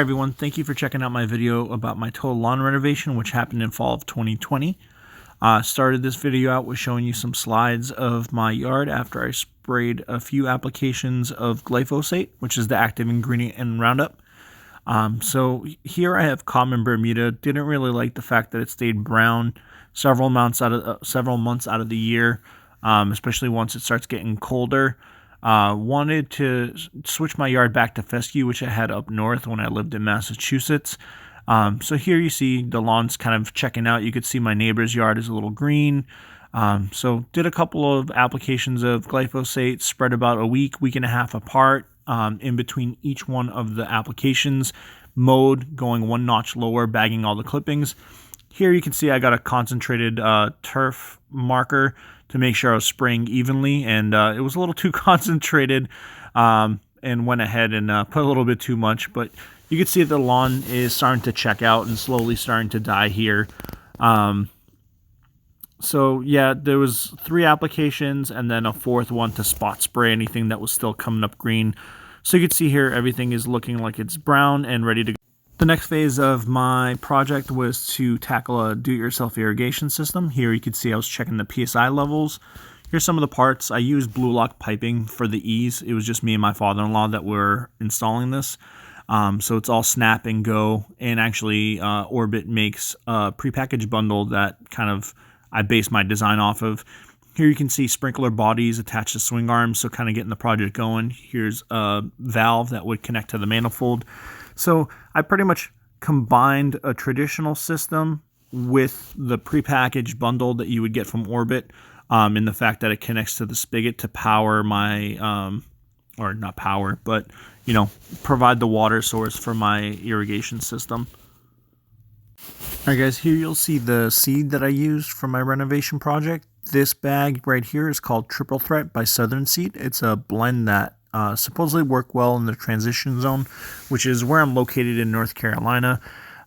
everyone, thank you for checking out my video about my total lawn renovation, which happened in fall of 2020. Started this video out with showing you some slides of my yard after I sprayed a few applications of glyphosate, which is the active ingredient in Roundup. So here I have common Bermuda. Didn't really like the fact that it stayed brown several months out of the year, especially once it starts getting colder. Wanted to switch my yard back to fescue, which I had up north when I lived in Massachusetts. So here you see the lawn's kind of checking out. You could see my neighbor's yard is a little green. So did a couple of applications of glyphosate, spread about a week and a half apart, in between each one of the applications. Mowed, going one notch lower, bagging all the clippings. Here you can see I got a concentrated turf marker to make sure I was spraying evenly, and it was a little too concentrated, and went ahead and put a little bit too much, but you can see the lawn is starting to check out and slowly starting to die here. So yeah, there was 3 applications and then a 4th one to spot spray anything that was still coming up green. So you can see here everything is looking like it's brown and ready to go. The next phase of my project was to tackle a do-it-yourself irrigation system. Here you can see I was checking the PSI levels. Here's some of the parts. I used blue lock piping for the ease. It was just me and my father-in-law that were installing this. So it's all snap and go, and actually Orbit makes a prepackaged bundle that kind of I base my design off of. Here you can see sprinkler bodies attached to swing arms, so kind of getting the project going. Here's a valve that would connect to the manifold. So I pretty much combined a traditional system with the prepackaged bundle that you would get from Orbit, in the fact that it connects to the spigot to power my, or not power, but, you know, provide the water source for my irrigation system. Alright guys, here you'll see the seed that I used for my renovation project. This bag right here is called Triple Threat by Southern Seed. It's a blend that supposedly work well in the transition zone, which is where I'm located in North Carolina.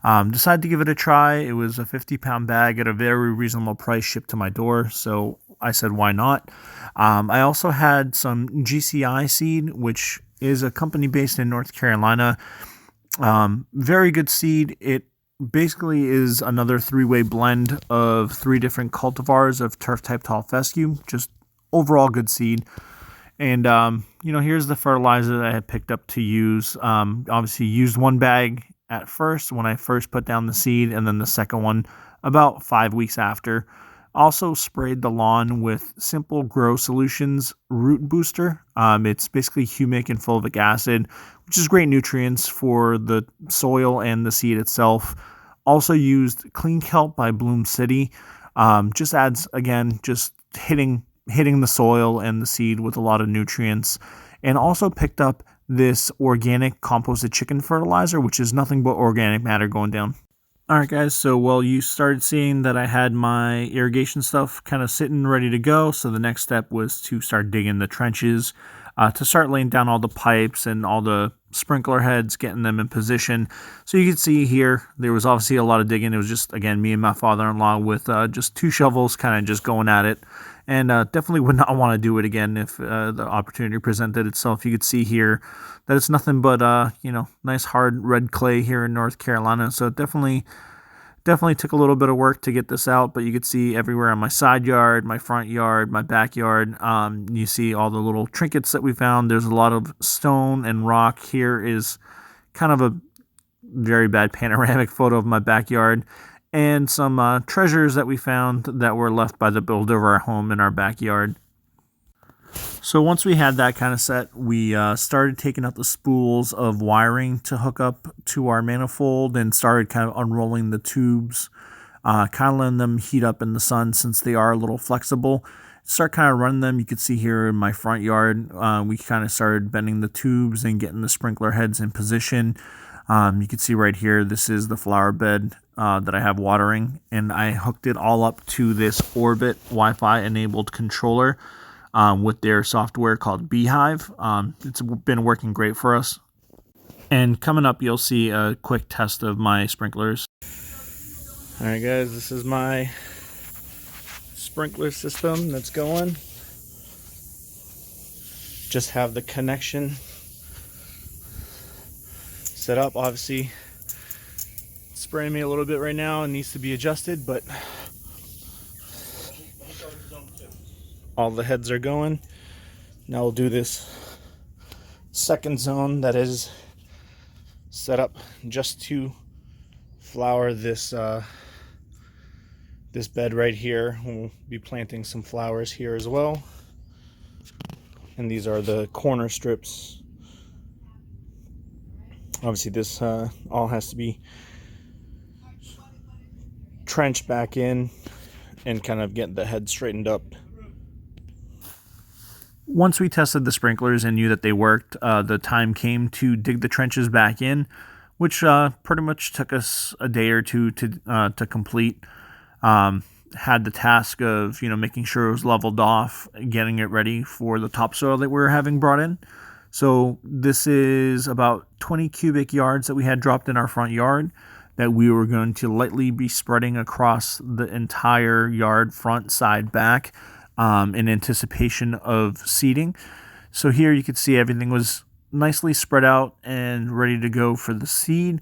Decided to give it a try. It was a 50-pound bag at a very reasonable price shipped to my door, so I said why not. I also had some GCI seed, which is a company based in North Carolina. Very good seed. It basically is another 3-way blend of 3 different cultivars of turf type tall fescue. Just overall good seed. And you know, here's the fertilizer that I had picked up to use. Obviously used one bag at first when I first put down the seed, and then the second one about 5 weeks after. Also sprayed the lawn with Simple Grow Solutions Root Booster. It's basically humic and fulvic acid, which is great nutrients for the soil and the seed itself. Also used Clean Kelp by Bloom City. Just adds, again, just hitting the soil and the seed with a lot of nutrients. And also picked up this organic composted chicken fertilizer, which is nothing but organic matter going down. Alright guys, so well, you started seeing that I had my irrigation stuff kind of sitting ready to go, so the next step was to start digging the trenches, to start laying down all the pipes and all the sprinkler heads, getting them in position. So you can see here, there was obviously a lot of digging. It was just, again, me and my father-in-law with just 2 shovels kind of just going at it. And definitely would not want to do it again if the opportunity presented itself. You could see here that it's nothing but, you know, nice hard red clay here in North Carolina. So it definitely took a little bit of work to get this out. But you could see everywhere on my side yard, my front yard, my backyard. You see all the little trinkets that we found. There's a lot of stone and rock. Here is kind of a very bad panoramic photo of my backyard. And some treasures that we found that were left by the builder of our home in our backyard. So once we had that kind of set, we started taking out the spools of wiring to hook up to our manifold and started kind of unrolling the tubes, kind of letting them heat up in the sun since they are a little flexible. Start kind of running them. You can see here in my front yard, we kind of started bending the tubes and getting the sprinkler heads in position. You can see right here, this is the flower bed that I have watering, and I hooked it all up to this Orbit Wi-Fi enabled controller with their software called Beehive. It's been working great for us. And coming up, you'll see a quick test of my sprinklers. Alright guys, this is my sprinkler system that's going. Just have the connection set up. Obviously, it's spraying me a little bit right now and needs to be adjusted, but all the heads are going. Now we'll do this second zone that is set up just to flower this this bed right here. We'll be planting some flowers here as well. And these are the corner strips. Obviously this all has to be trenched back in and kind of get the head straightened up. Once we tested the sprinklers and knew that they worked, the time came to dig the trenches back in, which pretty much took us a day or two to complete. Had the task of, making sure it was leveled off, getting it ready for the topsoil that we were having brought in. So this is about 20 cubic yards that we had dropped in our front yard that we were going to lightly be spreading across the entire yard, front, side, back, in anticipation of seeding. So here you can see everything was nicely spread out and ready to go for the seed.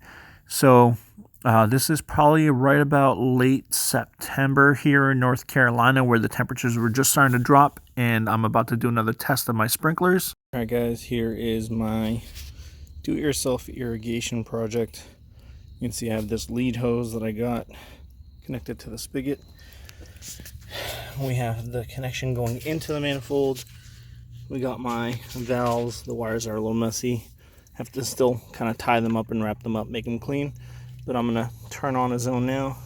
So this is probably right about late September here in North Carolina, where the temperatures were just starting to drop, and I'm about to do another test of my sprinklers. All right guys, here is my do-it-yourself irrigation project. You can see I have this lead hose that I got connected to the spigot. We have the connection going into the manifold. We got my valves. The wires are a little messy. Have to still kind of tie them up and wrap them up, make them clean. But I'm gonna turn on a zone now.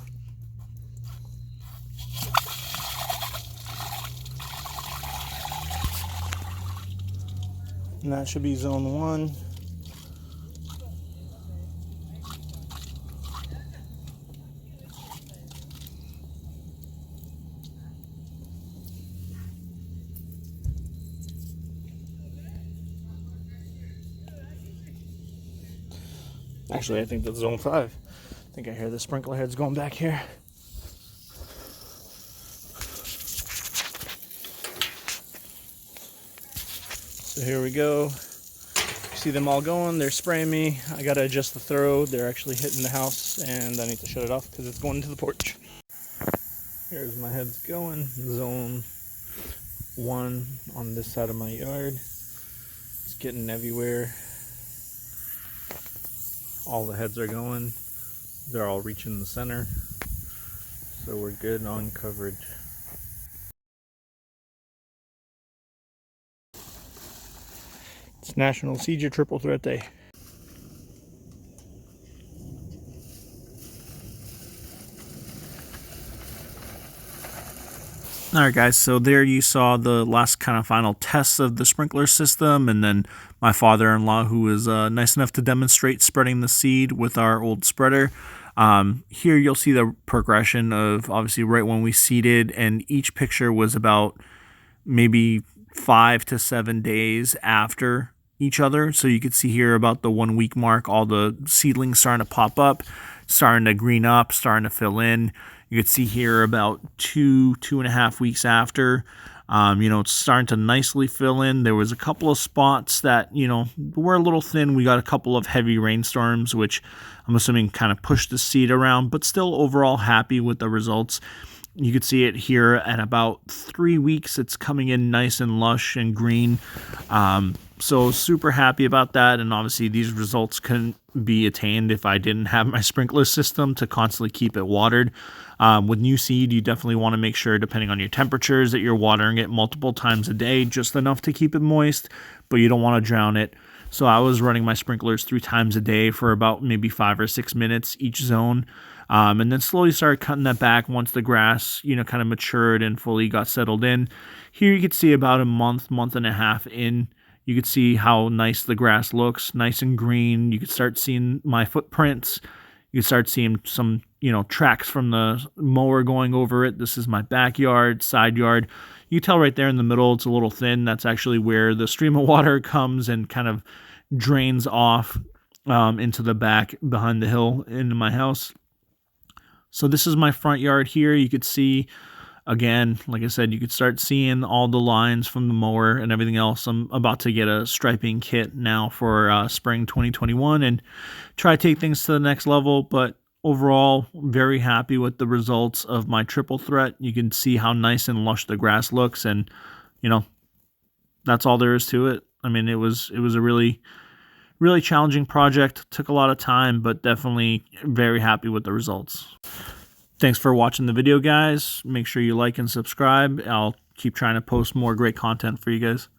And that should be zone 1. Actually, I think that's zone 5. I think I hear the sprinkler heads going back here. So here we go. See them all going. They're spraying me. I gotta adjust the throw. They're actually hitting the house, and I need to shut it off because it's going into the porch. Here's my heads going. Zone 1 on this side of my yard. It's getting everywhere. All the heads are going. They're all reaching the center. So we're good on coverage. It's National Seed Your Triple Threat Day. Alright guys, so there you saw the last kind of final tests of the sprinkler system, and then my father-in-law, who was nice enough to demonstrate spreading the seed with our old spreader. Here you'll see the progression of obviously right when we seeded, and each picture was about maybe 5 to 7 days after each other. So you could see here about the 1 week mark, all the seedlings starting to pop up, starting to green up, starting to fill in. You could see here about 2.5 weeks after, it's starting to nicely fill in. There was a couple of spots that, were a little thin. We got a couple of heavy rainstorms, which I'm assuming kind of pushed the seed around, but still overall happy with the results. You could see it here at about 3 weeks. It's coming in nice and lush and green. So super happy about that. And obviously these results couldn't be attained if I didn't have my sprinkler system to constantly keep it watered. With new seed, you definitely want to make sure, depending on your temperatures, that you're watering it multiple times a day, just enough to keep it moist, but you don't want to drown it. So I was running my sprinklers 3 times a day for about maybe 5 or 6 minutes each zone. And then slowly started cutting that back once the grass, kind of matured and fully got settled in. Here you could see about a month and a half in, you could see how nice the grass looks, nice and green. You could start seeing my footprints. You could start seeing some, tracks from the mower going over it. This is my backyard, side yard. You can tell right there in the middle, it's a little thin. That's actually where the stream of water comes and kind of drains off into the back behind the hill into my house. So this is my front yard here. You could see Again, like I said, you could start seeing all the lines from the mower and everything else. I'm about to get a striping kit now for spring 2021 and try to take things to the next level. But overall, very happy with the results of my triple threat. You can see how nice and lush the grass looks, and you know, that's all there is to it. I mean, it was a really challenging project. Took a lot of time, but definitely very happy with the results. Thanks for watching the video, guys. Make sure you like and subscribe. I'll keep trying to post more great content for you guys.